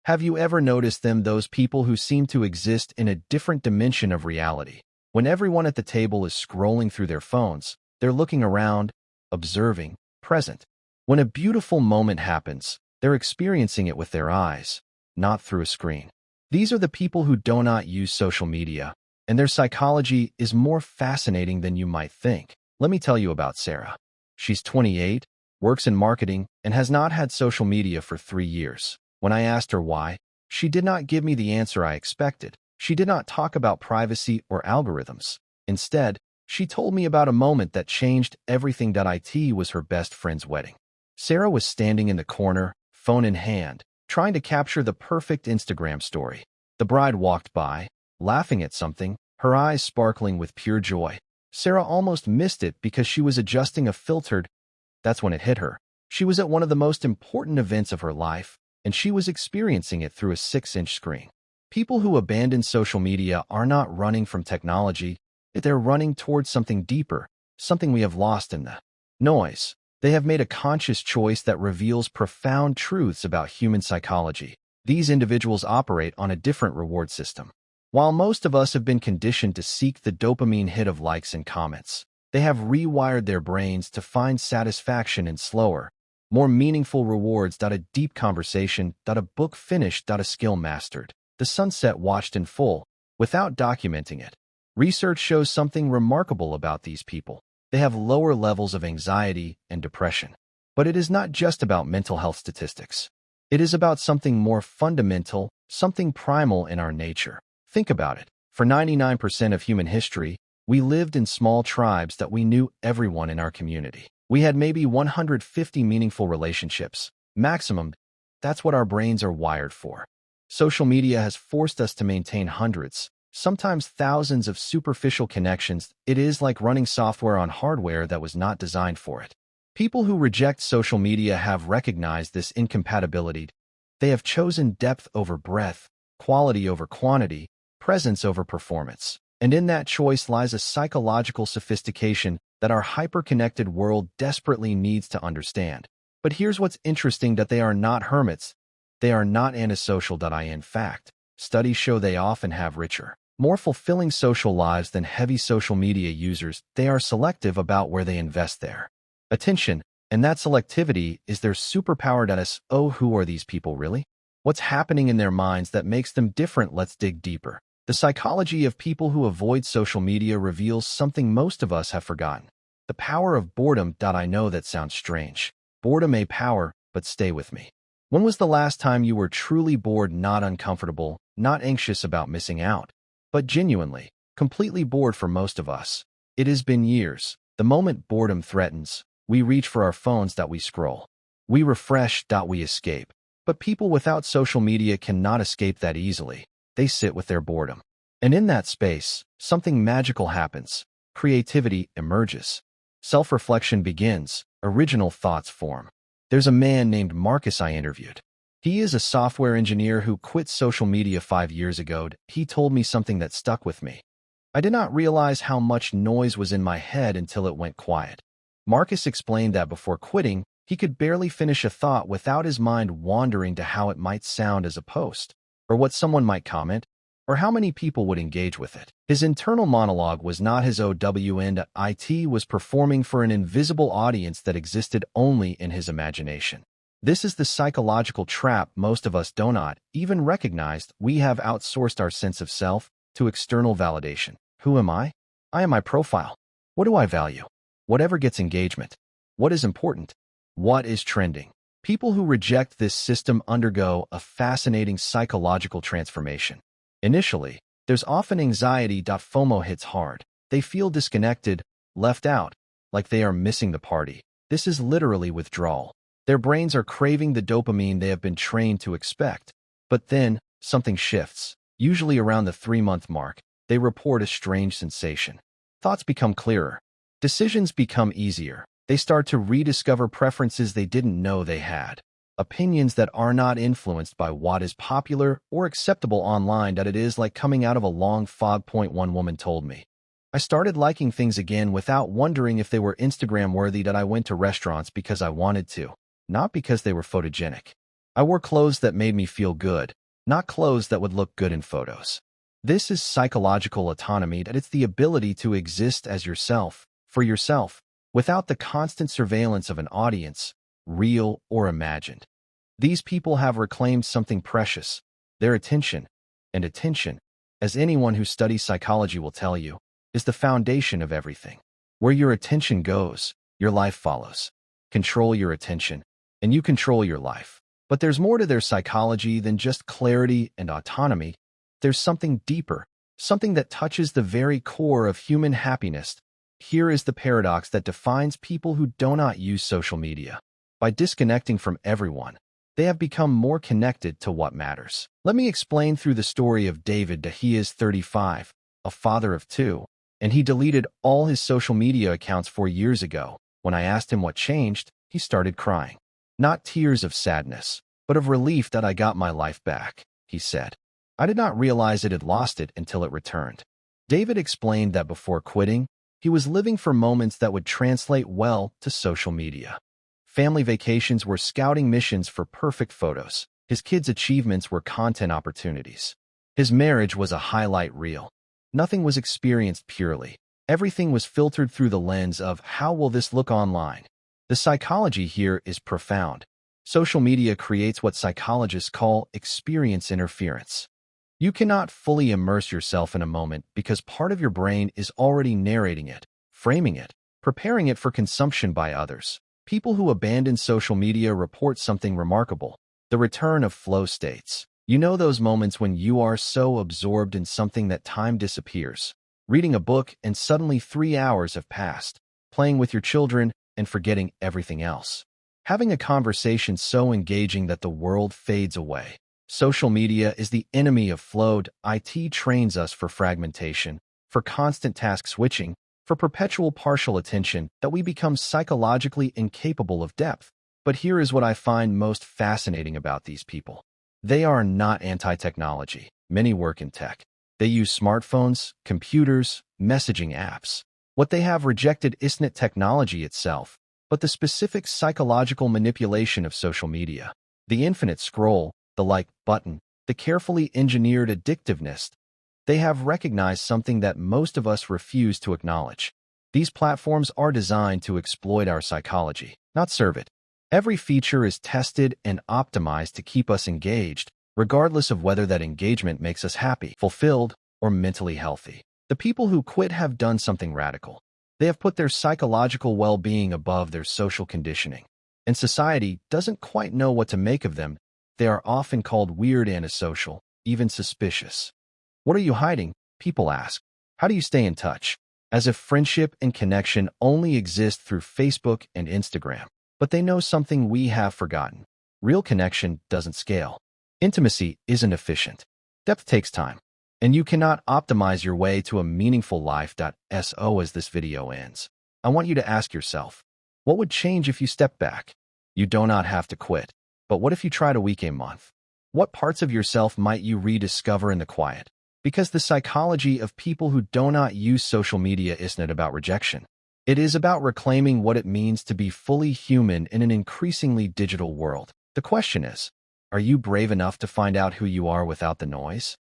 Have you ever noticed them, those people who seem to exist in a different dimension of reality? When everyone at the table is scrolling through their phones, they're looking around, observing, present. When a beautiful moment happens, they're experiencing it with their eyes, not through a screen. These are the people who do not use social media, and their psychology is more fascinating than you might think. Let me tell you about Sarah. She's 28, works in marketing, and has not had social media for 3 years. When I asked her why, she did not give me the answer I expected. She did not talk about privacy or algorithms. Instead, she told me about a moment that changed everything. It was her best friend's wedding. Sarah was standing in the corner, phone in hand, trying to capture the perfect Instagram story. The bride walked by, laughing at something, her eyes sparkling with pure joy. Sarah almost missed it because she was adjusting a filter. That's when it hit her. She was at one of the most important events of her life, and she was experiencing it through a 6-inch screen. People who abandon social media are not running from technology, they're running towards something deeper, something we have lost in the noise. They have made a conscious choice that reveals profound truths about human psychology. These individuals operate on a different reward system. While most of us have been conditioned to seek the dopamine hit of likes and comments, they have rewired their brains to find satisfaction in slower, more meaningful rewards. A deep conversation, a book finished, a skill mastered, the sunset watched in full, without documenting it. Research shows something remarkable about these people. They have lower levels of anxiety and depression. But it is not just about mental health statistics. It is about something more fundamental, something primal in our nature. Think about it. For 99% of human history, we lived in small tribes that we knew everyone in our community. We had maybe 150 meaningful relationships. Maximum. That's what our brains are wired for. Social media has forced us to maintain hundreds, sometimes thousands of superficial connections. It is like running software on hardware that was not designed for it. People who reject social media have recognized this incompatibility. They have chosen depth over breadth, quality over quantity, presence over performance. And in that choice lies a psychological sophistication that our hyper-connected world desperately needs to understand. But here's what's interesting, that they are not hermits. They are not antisocial. In fact, studies show they often have richer, more fulfilling social lives than heavy social media users. They are selective about where they invest their attention, and that selectivity is their superpower. Who are these people really? What's happening in their minds that makes them different? Let's dig deeper. The psychology of people who avoid social media reveals something most of us have forgotten. The power of boredom. I know that sounds strange. Boredom a power, but stay with me. When was the last time you were truly bored, not uncomfortable, not anxious about missing out, but genuinely, completely bored? For most of us, it has been years. The moment boredom threatens, we reach for our phones. We scroll. We refresh. We escape. But people without social media cannot escape that easily. They sit with their boredom. And in that space, something magical happens. Creativity emerges. Self-reflection begins. Original thoughts form. There's a man named Marcus I interviewed. He is a software engineer who quit social media 5 years ago. He told me something that stuck with me. I did not realize how much noise was in my head until it went quiet. Marcus explained that before quitting, he could barely finish a thought without his mind wandering to how it might sound as a post, or what someone might comment, or how many people would engage with it. His internal monologue was not his own. It was performing for an invisible audience that existed only in his imagination. This is the psychological trap most of us do not even recognize. We have outsourced our sense of self to external validation. Who am I? I am my profile. What do I value? Whatever gets engagement. What is important? What is trending? People who reject this system undergo a fascinating psychological transformation. Initially, there's often anxiety. FOMO hits hard. They feel disconnected, left out, like they are missing the party. This is literally withdrawal. Their brains are craving the dopamine they have been trained to expect. But then, something shifts. Usually around the 3-month mark, they report a strange sensation. Thoughts become clearer. Decisions become easier. They start to rediscover preferences they didn't know they had. Opinions that are not influenced by what is popular or acceptable online. It is like coming out of a long fog. One woman told me, I started liking things again without wondering if they were Instagram worthy. I went to restaurants because I wanted to, not because they were photogenic. I wore clothes that made me feel good, not clothes that would look good in photos. This is psychological autonomy, that it's the ability to exist as yourself, for yourself, without the constant surveillance of an audience, real or imagined. These people have reclaimed something precious, their attention, and attention, as anyone who studies psychology will tell you, is the foundation of everything. Where your attention goes, your life follows. Control your attention, and you control your life. But there's more to their psychology than just clarity and autonomy. There's something deeper, something that touches the very core of human happiness. Here is the paradox that defines people who do not use social media. By disconnecting from everyone, they have become more connected to what matters. Let me explain through the story of David. He is 35, a father of 2, and he deleted all his social media accounts 4 years ago. When I asked him what changed, he started crying. Not tears of sadness, but of relief that I got my life back, he said. I did not realize it had lost it until it returned. David explained that before quitting, he was living for moments that would translate well to social media. Family vacations were scouting missions for perfect photos. His kids' achievements were content opportunities. His marriage was a highlight reel. Nothing was experienced purely. Everything was filtered through the lens of how will this look online. The psychology here is profound. Social media creates what psychologists call experience interference. You cannot fully immerse yourself in a moment because part of your brain is already narrating it, framing it, preparing it for consumption by others. People who abandon social media report something remarkable: the return of flow states. You know those moments when you are so absorbed in something that time disappears. Reading a book and suddenly 3 hours have passed, playing with your children and forgetting everything else. Having a conversation so engaging that the world fades away. Social media is the enemy of flow. It trains us for fragmentation, for constant task switching, for perpetual partial attention, that we become psychologically incapable of depth. But here is what I find most fascinating about these people. They are not anti-technology. Many work in tech. They use smartphones, computers, messaging apps. What they have rejected isn't technology itself, but the specific psychological manipulation of social media. The infinite scroll, the like button, the carefully engineered addictiveness. They have recognized something that most of us refuse to acknowledge. These platforms are designed to exploit our psychology, not serve it. Every feature is tested and optimized to keep us engaged, regardless of whether that engagement makes us happy, fulfilled, or mentally healthy. The people who quit have done something radical. They have put their psychological well-being above their social conditioning. And society doesn't quite know what to make of them. They are often called weird, antisocial, even suspicious. What are you hiding? People ask. How do you stay in touch? As if friendship and connection only exist through Facebook and Instagram. But they know something we have forgotten. Real connection doesn't scale. Intimacy isn't efficient. Depth takes time. And you cannot optimize your way to a meaningful life. So as this video ends, I want you to ask yourself, what would change if you step back? You do not have to quit. But what if you tried a week, a month? What parts of yourself might you rediscover in the quiet? Because the psychology of people who do not use social media isn't about rejection. It is about reclaiming what it means to be fully human in an increasingly digital world. The question is, are you brave enough to find out who you are without the noise?